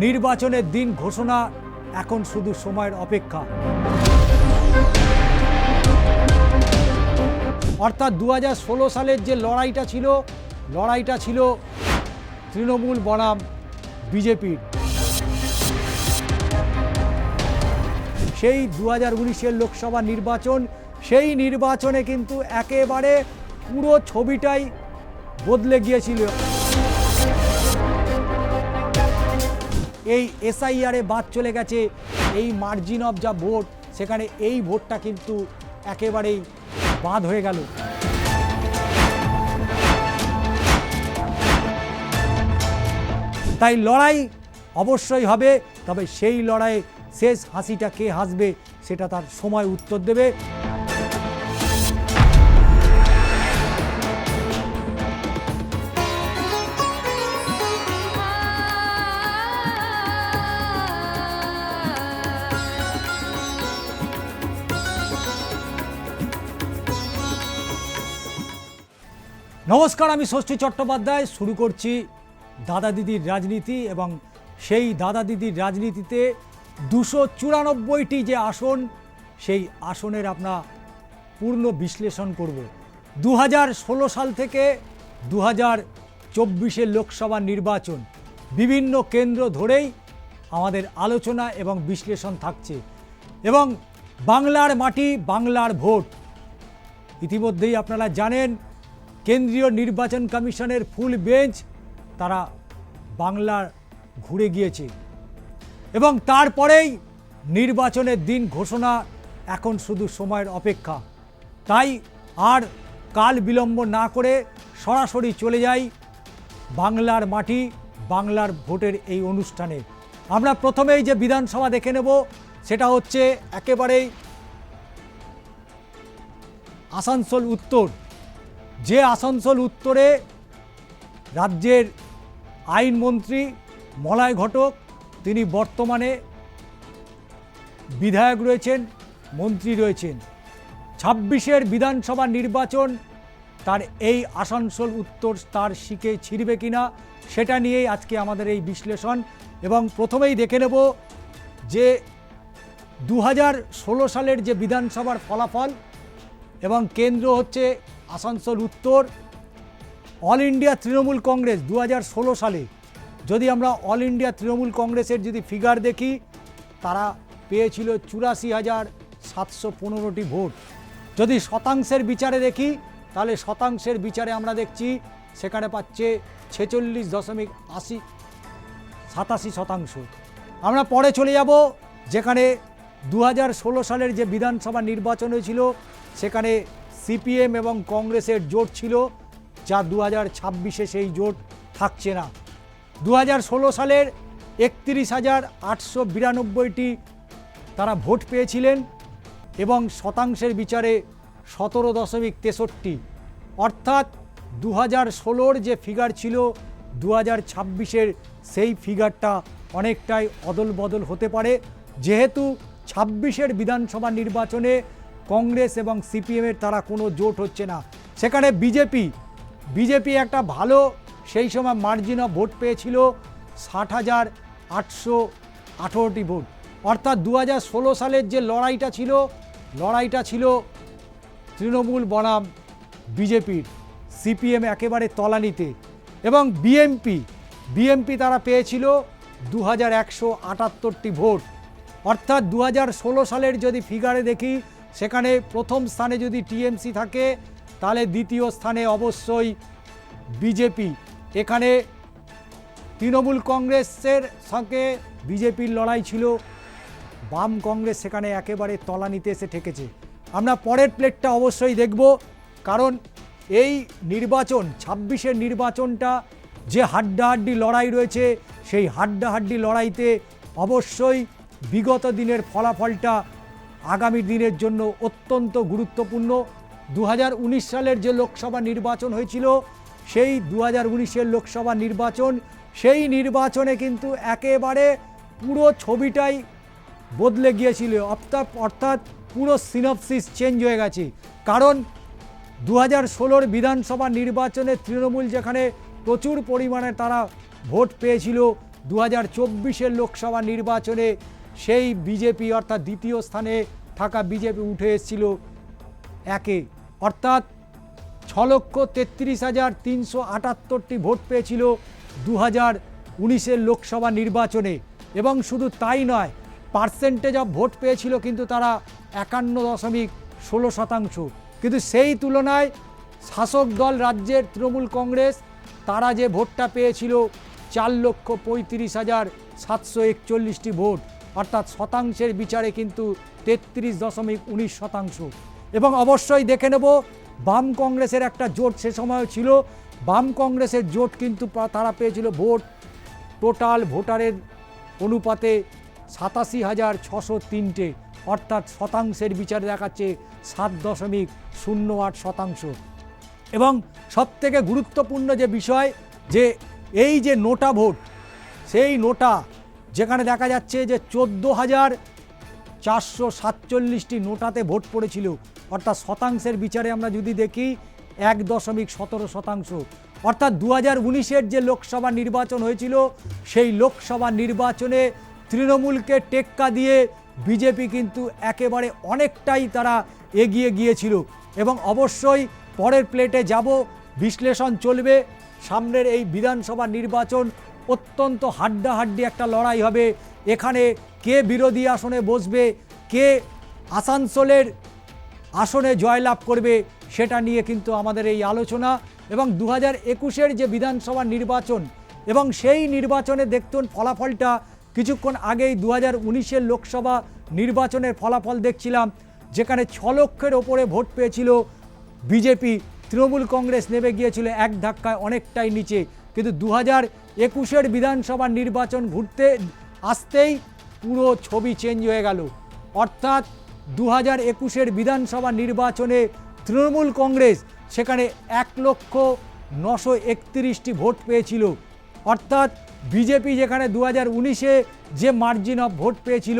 নির্বাচনের দিন ঘোষণা এখন শুধু সময়ের অপেক্ষা। অর্থাৎ 2016 সালের যে লড়াইটা ছিল তৃণমূল বনাম বিজেপির। সেই 2019-এর লোকসভা নির্বাচন, সেই নির্বাচনে কিন্তু একেবারে পুরো ছবিটাই বদলে গিয়েছিল। এই এসআইআরে বাদ চলে গেছে, এই মার্জিন অফ যা ভোট, সেখানে এই ভোটটা কিন্তু একেবারেই বাদ হয়ে গেল। তাই লড়াই অবশ্যই হবে, তবে সেই লড়াইয়ে শেষ হাসিটা কে হাসবে সেটা তার সময় উত্তর দেবে। নমস্কার, আমি ষষ্ঠী চট্টোপাধ্যায়। শুরু করছি দাদা দিদির রাজনীতি, এবং সেই দাদা দিদির রাজনীতিতে 294টি যে আসন, সেই আসনের আমরা পূর্ণ বিশ্লেষণ করব। 2016 সাল থেকে 2024-এর লোকসভা নির্বাচন, বিভিন্ন কেন্দ্র ধরেই আমাদের আলোচনা এবং বিশ্লেষণ থাকছে। এবং বাংলার মাটি, বাংলার ভোট, ইতিমধ্যেই আপনারা জানেন কেন্দ্রীয় নির্বাচন কমিশনের ফুল বেঞ্চ তারা বাংলার ঘুরে গিয়েছে, এবং তারপরেই নির্বাচনের দিন ঘোষণা এখন শুধু সময়ের অপেক্ষা। তাই আর কাল বিলম্ব না করে সরাসরি চলে যাই বাংলার মাটি, বাংলার ভোটের এই অনুষ্ঠানে। আমরা প্রথমেই যে বিধানসভা দেখে নেব সেটা হচ্ছে একেবারেই আসানসোল উত্তর। যে আসানসোল উত্তরে রাজ্যের আইনমন্ত্রী মলয় ঘটক, তিনি বর্তমানে বিধায়ক রয়েছেন, মন্ত্রী রয়েছেন। 26-এর বিধানসভা নির্বাচন তার এই আসানসোল উত্তর তার শিকে ছিঁড়বে কিনা সেটা নিয়েই আজকে আমাদের এই বিশ্লেষণ। এবং প্রথমেই দেখে নেব যে 2016 সালের যে বিধানসভার ফলাফল, এবং কেন্দ্র হচ্ছে আসানসোল উত্তর। অল ইন্ডিয়া তৃণমূল কংগ্রেস 2016 সালে যদি আমরা অল ইন্ডিয়া তৃণমূল কংগ্রেসের যদি ফিগার দেখি, তারা পেয়েছিল 84,715টি ভোট। যদি শতাংশের বিচারে দেখি, তাহলে শতাংশের বিচারে আমরা দেখছি সেখানে পাচ্ছে 46.87%। আমরা পরে চলে যাব যেখানে 2016 সালের যে বিধানসভা নির্বাচন হয়েছিল, সেখানে সিপিএম এবং কংগ্রেসের জোট ছিল, যা 2026-এ সেই জোট থাকছে না। 2016 সালের 31,892টি তারা ভোট পেয়েছিলেন, এবং শতাংশের বিচারে 17.63। অর্থাৎ 2016-র যে ফিগার ছিল 2026-এর সেই ফিগারটা অনেকটাই অদল বদল হতে পারে, যেহেতু 26-এর বিধানসভা নির্বাচনে কংগ্রেস এবং সিপিএমের তারা কোনো জোট হচ্ছে না। সেখানে বিজেপি একটা ভালো সেই সময় মার্জিন অফ ভোট পেয়েছিল 60,818টি ভোট। অর্থাৎ 2016 সালের যে লড়াইটা ছিল তৃণমূল বনাম বিজেপির, সিপিএম একেবারে তলানিতে, এবং বিএমপি তারা পেয়েছিল 2,178টি ভোট। অর্থাৎ 2016 সালের যদি ফিগারে দেখি, সেখানে প্রথম স্থানে যদি টিএমসি থাকে, তাহলে দ্বিতীয় স্থানে অবশ্যই বিজেপি। এখানে তৃণমূল কংগ্রেসের সঙ্গে বিজেপির লড়াই ছিল, বাম কংগ্রেস সেখানে একেবারে তলানিতে এসে ঠেকেছে। আমরা পরের প্লেটটা অবশ্যই দেখব, কারণ এই নির্বাচন 26-এর নির্বাচনটা যে হাড্ডাহাড্ডি লড়াই রয়েছে, সেই হাড্ডাহাড্ডি লড়াইতে অবশ্যই বিগত দিনের ফলাফলটা আগামী দিনের জন্য অত্যন্ত গুরুত্বপূর্ণ। 2019 সালের যে লোকসভা নির্বাচন হয়েছিল, সেই 2019-এর লোকসভা নির্বাচন, সেই নির্বাচনে কিন্তু একেবারে পুরো ছবিটাই বদলে গিয়েছিল। অর্থাৎ পুরো সিনপসিস চেঞ্জ হয়ে গেছে। কারণ 2016-র বিধানসভা নির্বাচনে তৃণমূল যেখানে প্রচুর পরিমাণে তারা ভোট পেয়েছিল, 2024-এর লোকসভা নির্বাচনে সেই বিজেপি অর্থাৎ দ্বিতীয় স্থানে থাকা বিজেপি উঠে এসেছিল একে, অর্থাৎ 6,33,378টি ভোট পেয়েছিল 2019-এর লোকসভা নির্বাচনে। এবং শুধু তাই নয়, পার্সেন্টেজ অফ ভোট পেয়েছিল কিন্তু তারা 51.16%। কিন্তু সেই তুলনায় শাসক দল রাজ্যের তৃণমূল কংগ্রেস তারা যে ভোটটা পেয়েছিল 4,35,741টি ভোট, অর্থাৎ শতাংশের বিচারে কিন্তু 33.19%। এবং অবশ্যই দেখে নেব বাম কংগ্রেসের একটা জোট সে সময় ছিল, বাম কংগ্রেসের জোট কিন্তু তারা পেয়েছিল ভোট টোটাল ভোটারের অনুপাতে 87,603টে, অর্থাৎ শতাংশের বিচারে দেখাচ্ছে 7.08%। এবং সবথেকে গুরুত্বপূর্ণ যে বিষয় যে এই যে নোটা ভোট, সেই নোটা যেখানে দেখা যাচ্ছে যে 14,447টি নোটাতে ভোট পড়েছিল, অর্থাৎ শতাংশের বিচারে আমরা যদি দেখি 1.17%। অর্থাৎ 2019-এর যে লোকসভা নির্বাচন হয়েছিল সেই লোকসভা নির্বাচনে তৃণমূলকে টেক্কা দিয়ে বিজেপি কিন্তু একেবারে অনেকটাই তারা এগিয়ে গিয়েছিল। এবং অবশ্যই পরের প্লেটে যাব, বিশ্লেষণ চলবে। সামনের এই বিধানসভা নির্বাচন অত্যন্ত হাড্ডাহাড্ডি একটা লড়াই হবে। এখানে কে বিরোধী আসনে বসবে, কে আসানসোলের আসনে জয়লাভ করবে, সেটা নিয়ে কিন্তু আমাদের এই আলোচনা। এবং 2021-এর যে বিধানসভা নির্বাচন এবং সেই নির্বাচনে দেখতুন ফলাফলটা কিছুক্ষণ আগেই 2019-এর লোকসভা নির্বাচনের ফলাফল দেখছিলাম, যেখানে 6 লক্ষের ওপরে ভোট পেয়েছিল বিজেপি, তৃণমূল কংগ্রেস নেমে গিয়েছিল এক ধাক্কায় অনেকটাই নিচে। কিন্তু 2021-এর বিধানসভা নির্বাচন ঘুরতে আসতেই পুরো ছবি চেঞ্জ হয়ে গেল। অর্থাৎ 2021-এর বিধানসভা নির্বাচনে তৃণমূল কংগ্রেস সেখানে 1,931টি ভোট পেয়েছিল, অর্থাৎ বিজেপি যেখানে 2019-এ যে মার্জিন অফ ভোট পেয়েছিল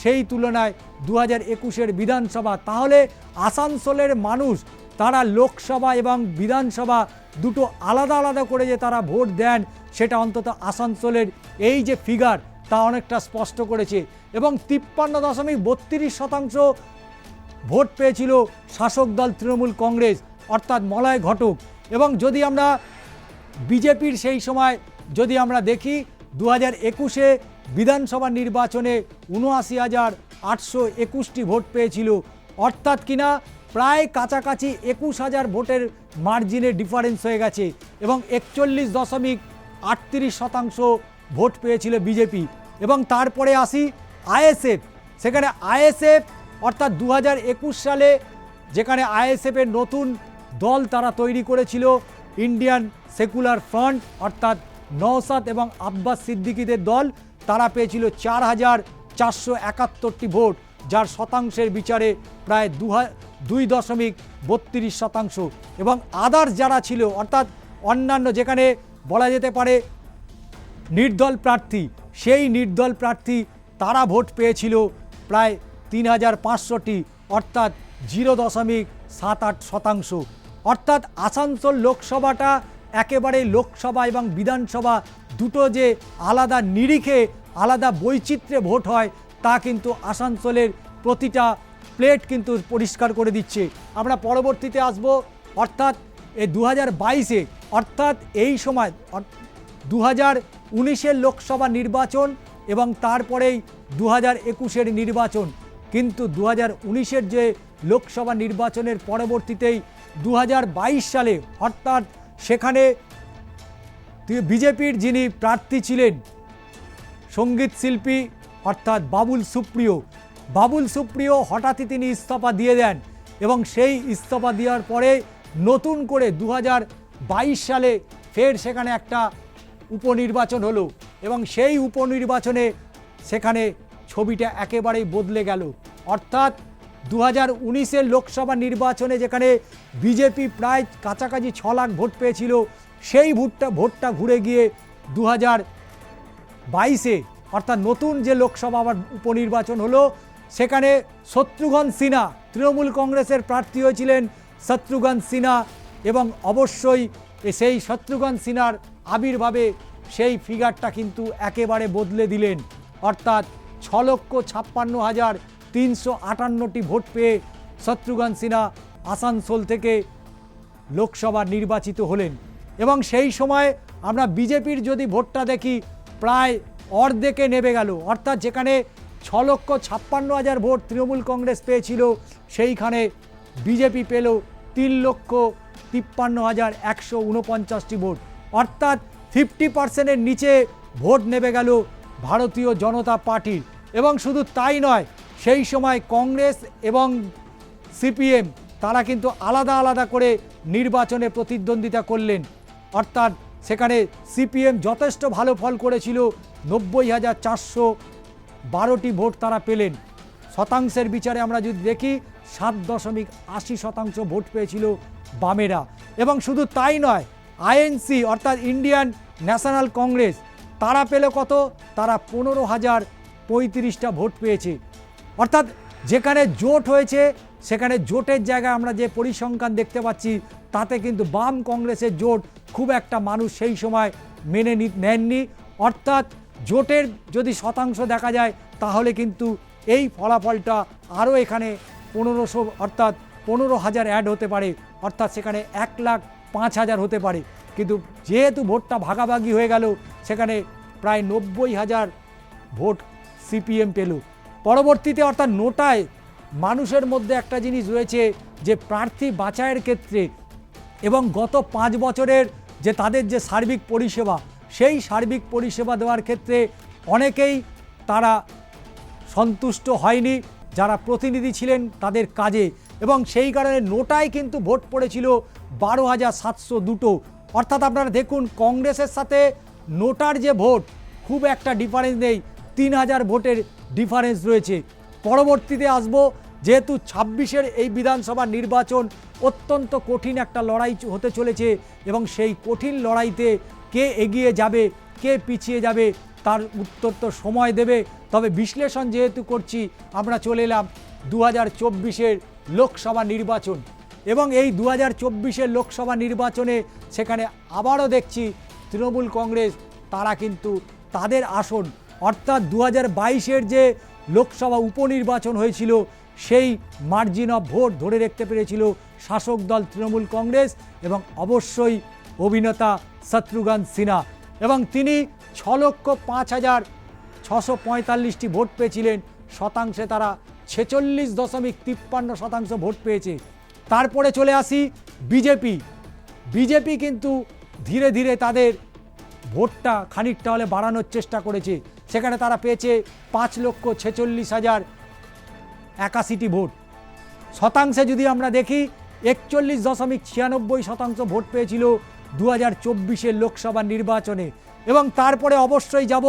সেই তুলনায় 2021-এর বিধানসভা। তাহলে আসানসোলের মানুষ তারা লোকসভা এবং বিধানসভা দুটো আলাদা আলাদা করে যে তারা ভোট দেন, সেটা অন্তত আসানসোলের এই যে ফিগার তা অনেকটা স্পষ্ট করেছে। এবং 53.32% ভোট পেয়েছিল শাসক দল তৃণমূল কংগ্রেস, অর্থাৎ মলয় ঘটক। এবং যদি আমরা বিজেপির সেই সময় যদি আমরা দেখি 2021-এ বিধানসভা নির্বাচনে 79,821টি ভোট পেয়েছিল, অর্থাৎ কিনা প্রায় কাছাকাছি 21,000 ভোটের মার্জিনে ডিফারেন্স হয়ে গেছে। এবং 41.38% ভোট পেয়েছিল বিজেপি। এবং তারপরে আসি আইএসএফ, সেখানে আইএসএফ অর্থাৎ 2021 সালে যেখানে আইএসএফের নতুন দল তারা তৈরি করেছিল, ইন্ডিয়ান সেকুলার ফ্রন্ট, অর্থাৎ নওশাদ এবং আব্বাস সিদ্দিকীদের দল, তারা পেয়েছিল 4,471টি ভোট, যার শতাংশের বিচারে প্রায় 2.32%। এবং আদার্স যারা ছিল অর্থাৎ অন্যান্য যেখানে বলা যেতে পারে নির্দল প্রার্থী, সেই নির্দল প্রার্থী তারা ভোট পেয়েছিল প্রায় 3,500টি, অর্থাৎ 0.78%। অর্থাৎ আসানসোল লোকসভাটা একেবারে লোকসভা এবং বিধানসভা দুটো যে আলাদা নিরিখে আলাদা বৈচিত্র্যে ভোট হয় তা কিন্তু আসানসোলের প্রতিটা প্লেট কিন্তু পরিষ্কার করে দিচ্ছে। আমরা পরবর্তীতে আসব, অর্থাৎ এই 2022-এ, অর্থাৎ এই সময় 2019-এর লোকসভা নির্বাচন এবং তারপরেই 2021-এর নির্বাচন। কিন্তু 2019-এর যে লোকসভা নির্বাচনের পরবর্তীতেই 2022 সালে, অর্থাৎ সেখানে বিজেপির যিনি প্রার্থী ছিলেন সঙ্গীত শিল্পী অর্থাৎ বাবুল সুপ্রিয় হঠাৎই তিনি ইস্তফা দিয়ে দেন। এবং সেই ইস্তফা দেওয়ার পরে নতুন করে 2022 সালে ফের সেখানে একটা উপনির্বাচন হলো এবং সেই উপনির্বাচনে সেখানে ছবিটা একেবারেই বদলে গেল। অর্থাৎ 2019-এর লোকসভা নির্বাচনে যেখানে বিজেপি প্রায় কাছাকাছি 6 লাখ ভোট পেয়েছিল, সেই ভোটটা ঘুরে গিয়ে 2022-এ অর্থাৎ নতুন যে লোকসভা আবার উপনির্বাচন হলো, সেখানে শত্রুঘ্ন সিনহা, তৃণমূল কংগ্রেসের প্রার্থী হয়েছিলেন শত্রুঘ্ন সিনহা। এবং অবশ্যই সেই শত্রুঘ্ন সিনহার আবির্ভাবে সেই ফিগারটা কিন্তু একেবারে বদলে দিলেন। অর্থাৎ 6,56,358টি ভোট পেয়ে শত্রুঘ্ন সিনহা আসানসোল থেকে লোকসভা নির্বাচিত হলেন। এবং সেই সময় আমরা বিজেপির যদি ভোটটা দেখি প্রায় অর্ধেকে নেমে গেল। অর্থাৎ যেখানে 6,56,000 ভোট তৃণমূল কংগ্রেস পেয়েছিল, সেইখানে বিজেপি পেল 3,53,149টি ভোট। অর্থাৎ 50%-এর নিচে ভোট নেমে গেল ভারতীয় জনতা পার্টির। এবং শুধু তাই নয়, সেই সময় কংগ্রেস এবং সিপিএম তারা কিন্তু আলাদা আলাদা করে নির্বাচনে প্রতিদ্বন্দ্বিতা করলেন। অর্থাৎ সেখানে সিপিএম যথেষ্ট ভালো ফল করেছিল, 90,412টি ভোট তারা পেলেন। শতাংশের বিচারে আমরা যদি দেখি 7.80% ভোট পেয়েছিল বামেরা। এবং শুধু তাই নয়, আইএনসি অর্থাৎ ইন্ডিয়ান ন্যাশনাল কংগ্রেস তারা পেল কত? তারা 15,035টা ভোট পেয়েছে। অর্থাৎ যেখানে জোট হয়েছে সেখানে জোটের জায়গায় আমরা যে পরিসংখ্যান দেখতে পাচ্ছি তাতে কিন্তু বাম কংগ্রেসের জোট খুব একটা মানুষ সেই সময় মেনে নেননি। অর্থাৎ জোটের যদি শতাংশ দেখা যায় তাহলে কিন্তু এই ফলাফলটা আরও এখানে 1500 অর্থাৎ 15,000 অ্যাড হতে পারে। অর্থাৎ সেখানে 1,05,000 হতে পারে। কিন্তু যেহেতু ভোটটা ভাগাভাগি হয়ে গেল, সেখানে প্রায় 90,000 ভোট সিপিএম পেল। পরবর্তীতে অর্থাৎ নোটায় মানুষের মধ্যে একটা জিনিস রয়েছে যে প্রার্থী বাছাইয়ের ক্ষেত্রে এবং গত 5 বছরের যে তাদের যে সার্বিক পরিষেবা, সেই সার্বিক পরিষেবা দেওয়ার ক্ষেত্রে অনেকেই তারা সন্তুষ্ট হয়নি যারা প্রতিনিধি ছিলেন তাদের কাজে। এবং সেই কারণে নোটায় কিন্তু ভোট পড়েছিল 12,702। অর্থাৎ আপনারা দেখুন কংগ্রেসের সাথে নোটার যে ভোট খুব একটা ডিফারেন্স নেই, 3,000 ভোটের ডিফারেন্স রয়েছে। পরবর্তীতে আসবো, যেহেতু 26-এর এই বিধানসভা নির্বাচন অত্যন্ত কঠিন একটা লড়াই হতে চলেছে এবং সেই কঠিন লড়াইতে কে এগিয়ে যাবে কে পিছিয়ে যাবে তার উত্তর তো সময় দেবে। তবে বিশ্লেষণ যেহেতু করছি, আমরা চলে এলাম 2024-এর লোকসভা নির্বাচন। এবং এই 2024-এর লোকসভা নির্বাচনে সেখানে আবারও দেখছি তৃণমূল কংগ্রেস তারা কিন্তু তাদের আসন অর্থাৎ 2022-এর যে লোকসভা উপনির্বাচন হয়েছিল সেই মার্জিন অফ ভোট ধরে রাখতে পেরেছিল শাসক দল তৃণমূল কংগ্রেস এবং অবশ্যই অভিনেতা শত্রুঘ্ন সিনহা। এবং তিনি 6,05,645টি ভোট পেয়েছিলেন। শতাংশে তারা 46.53% ভোট পেয়েছে। তারপরে চলে আসি বিজেপি কিন্তু ধীরে ধীরে তাদের ভোটটা খানিকটা হলে বাড়ানোর চেষ্টা করেছে। সেখানে তারা পেয়েছে 5,46,081টি ভোট। শতাংশে যদি আমরা দেখি 41.96% ভোট পেয়েছিল 2024-এর লোকসভা নির্বাচনে। এবং তারপরে অবশ্যই যাব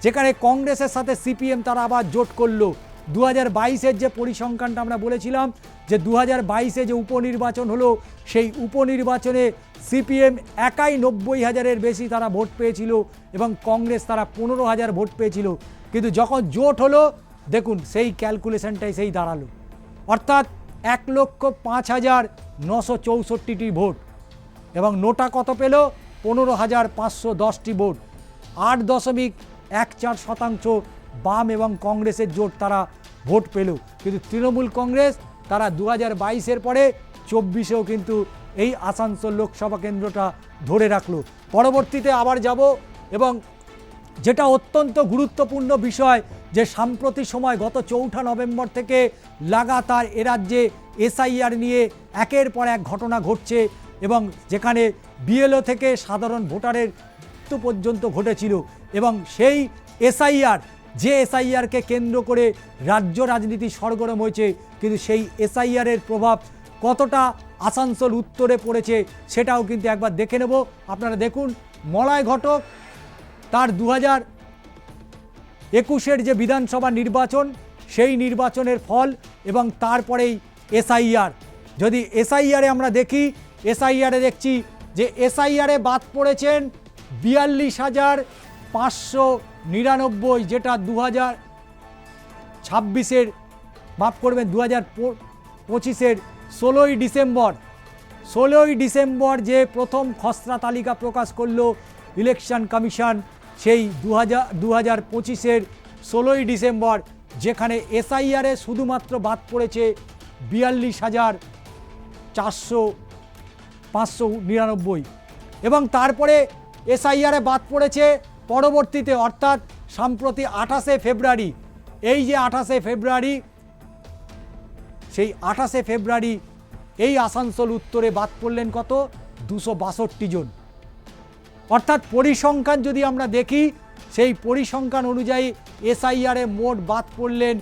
যেখানে কংগ্রেসের সাথে সিপিএম তারা আবার জোট করলো। 2022-এর যে পরিসংখ্যানটা আমরা বলেছিলাম যে 2022-এ যে উপনির্বাচন হলো, সেই উপনির্বাচনে সিপিএম একাই 90,000-এর বেশি তারা ভোট পেয়েছিল এবং কংগ্রেস তারা 15,000 ভোট পেয়েছিল। কিন্তু যখন জোট হলো দেখুন সেই ক্যালকুলেশনটাই সেই দাঁড়ালো, অর্থাৎ 1,05,964টি ভোট। এবং নোটা কত পেল? 15,510টি ভোট। 8.14% বাম এবং কংগ্রেসের জোট তারা ভোট পেল। কিন্তু তৃণমূল কংগ্রেস তারা 2022-এর পরে 24-এও কিন্তু এই আসানসোল লোকসভা কেন্দ্রটা ধরে রাখলো। পরবর্তীতে আবার যাব এবং যেটা অত্যন্ত গুরুত্বপূর্ণ বিষয় যে সাম্প্রতিক সময় গত 4 নভেম্বর থেকে লাগাতার এ রাজ্যে এসআইআর নিয়ে একের পর এক ঘটনা ঘটছে এবং যেখানে বিএলও থেকে সাধারণ ভোটারের মৃত্যু পর্যন্ত ঘটেছিল। এবং সেই এসআইআরকে কেন্দ্র করে রাজ্য রাজনীতি সরগরম হয়েছে। কিন্তু সেই এসআইআরের প্রভাব কতটা আসানসোল উত্তরে পড়েছে সেটাও কিন্তু একবার দেখে নেব। আপনারা দেখুন, মলয় ঘটক তার 2021-এর যে বিধানসভা নির্বাচন সেই নির্বাচনের ফল এবং তারপরেই এসআইআর। যদি এসআইআরে আমরা দেখি, এসআইআরে দেখছি যে এসআইআরে বাদ পড়েছেন 42,599, যেটা 2026-এর মাফ করবেন 2025-এর 16ই ডিসেম্বর যে প্রথম খসড়া তালিকা প্রকাশ করলো ইলেকশন কমিশন সেই 2025-এর 16ই ডিসেম্বর, যেখানে এসআইআরে শুধুমাত্র বাদ পড়েছে 42,599 এবং তারপরে এসআইআরে বাদ পড়েছে পরবর্তীতে, অর্থাৎ সম্প্রতি 28শে ফেব্রুয়ারি, এই যে 28শে ফেব্রুয়ারি, সেই 28শে ফেব্রুয়ারি এই আসানসোল উত্তরে বাদ পড়লেন কত? 262 জন। অর্থাৎ পরিসংখ্যান যদি আমরা দেখি, সেই পরিসংখ্যান অনুযায়ী এসআইআরে মোট বাদ পড়লেন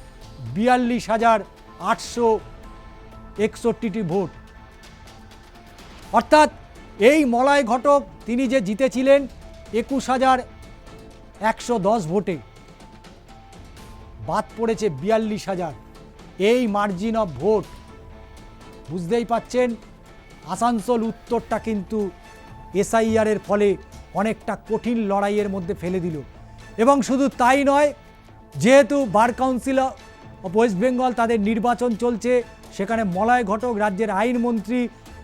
42,861টি ভোট। অর্থাৎ এই মলয় ঘটক তিনি যে জিতেছিলেন 21,110 ভোটে, বাদ পড়েছে 42,000। এই মার্জিন অফ ভোট, বুঝতেই পাচ্ছেন আসানসোল উত্তরটা কিন্তু এসআইআরের ফলে অনেকটা কঠিন লড়াইয়ের মধ্যে ফেলে দিল। এবং শুধু তাই নয়, যেহেতু bar council of West Bengal তাদের নির্বাচন চলছে, সেখানে মলয় ঘটক রাজ্যের আইনমন্ত্রী,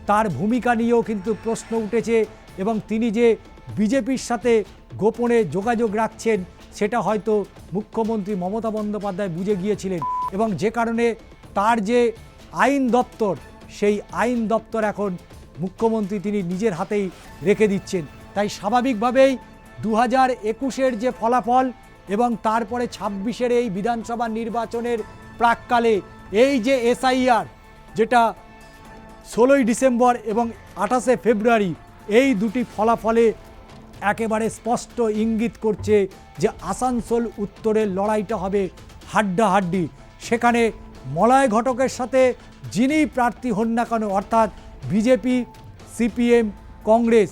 তার ভূমিকা নিয়েও কিন্তু প্রশ্ন উঠেছে এবং তিনি যে বিজেপির সাথে গোপনে যোগাযোগ রাখছেন সেটা হয়তো মুখ্যমন্ত্রী মমতা বন্দ্যোপাধ্যায় বুঝে গিয়েছিলেন এবং যে কারণে তার যে আইন দপ্তর, সেই আইন দপ্তর এখন মুখ্যমন্ত্রী তিনি নিজের হাতেই রেখে দিচ্ছেন। তাই স্বাভাবিকভাবেই 2021-এর যে ফলাফল এবং তারপরে 26-এর এই বিধানসভা নির্বাচনের প্রাককালে এই যে এসআইআর, যেটা 16ই ডিসেম্বর এবং 28শে ফেব্রুয়ারি, এই দুটি ফলাফলে একেবারে স্পষ্ট ইঙ্গিত করছে যে আসানসোল উত্তরের লড়াইটা হবে হাড্ডাহাড্ডি। সেখানে মলয় ঘটকের সাথে যিনি প্রার্থী হন না কেন, অর্থাৎ বিজেপি, সিপিএম, কংগ্রেস,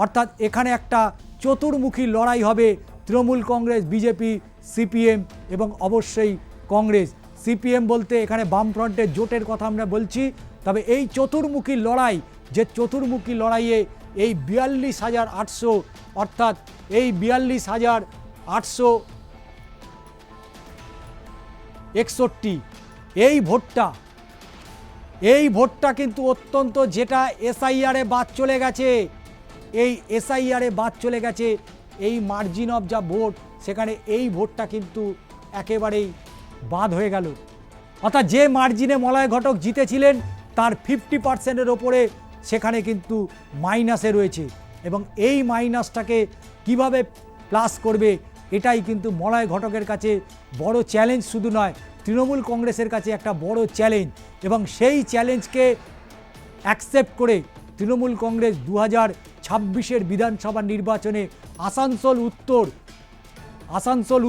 অর্থাৎ এখানে একটা চতুর্মুখী লড়াই হবে তৃণমূল কংগ্রেস, বিজেপি, সিপিএম এবং অবশ্যই কংগ্রেস। সিপিএম বলতে এখানে বামফ্রন্টের জোটের কথা আমরা বলছি। তবে এই চতুর্মুখী লড়াই, যে চতুর্মুখী লড়াইয়ে এই 42,800, অর্থাৎ এই 42,861 এই ভোটটা কিন্তু অত্যন্ত, যেটা এসআইআরে বাদ চলে গেছে, এই এসআইআরে বাদ চলে গেছে, এই মার্জিন অফ যা ভোট, সেখানে এই ভোটটা কিন্তু একেবারেই বাদ হয়ে গেল। অর্থাৎ যে মার্জিনে মলয় ঘটক জিতেছিলেন তার 50%-এর ওপরে সেখানে কিন্তু মাইনাসে রয়েছে এবং এই মাইনাসটাকে কিভাবে প্লাস করবে, এটাই কিন্তু মলয় ঘটকের কাছে বড় চ্যালেঞ্জ, শুধু নয় তৃণমূল কংগ্রেসের কাছে একটা বড় চ্যালেঞ্জ। এবং সেই চ্যালেঞ্জকে অ্যাকসেপ্ট করে তৃণমূল কংগ্রেস 2026-এর বিধানসভা নির্বাচনে আসানসোল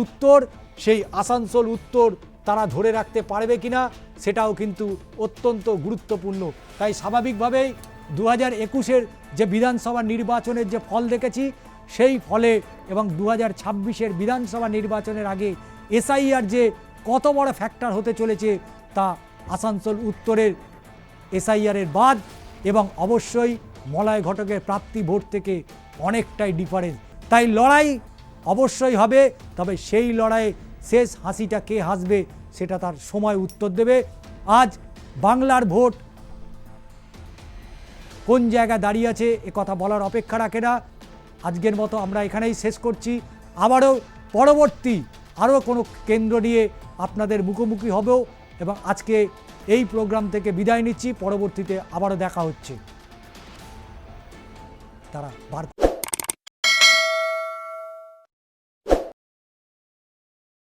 উত্তর, সেই আসানসোল উত্তর তারা ধরে রাখতে পারবে কিনা, সেটাও কিন্তু অত্যন্ত গুরুত্বপূর্ণ। তাই স্বাভাবিকভাবেই 2021-এর যে বিধানসভা নির্বাচনের যে ফল দেখেছি, সেই ফলে এবং 2026-এর বিধানসভা নির্বাচনের আগে এসআইআর যে কত বড় ফ্যাক্টর হতে চলেছে, তা আসানসোল উত্তরের এসআইআরের বাদ এবং অবশ্যই মলয় ঘটকের প্রাপ্তি ভোট থেকে অনেকটাই ডিফারেন্স। তাই লড়াই অবশ্যই হবে, তবে সেই লড়াইয়ে শেষ হাসিটা কে হাসবে সেটা তার সময় উত্তর দেবে। আজ বাংলার ভোট কোন জায়গায় দাঁড়িয়ে আছে এ কথা বলার অপেক্ষা রাখে না। আজকের মতো আমরা এখানেই শেষ করছি। আবারও পরবর্তী আরও কোনো কেন্দ্র নিয়ে আপনাদের মুখোমুখি হবো এবং আজকে এই প্রোগ্রাম থেকে বিদায় নিচ্ছি। পরবর্তীতে আবারও দেখা হচ্ছে। তারা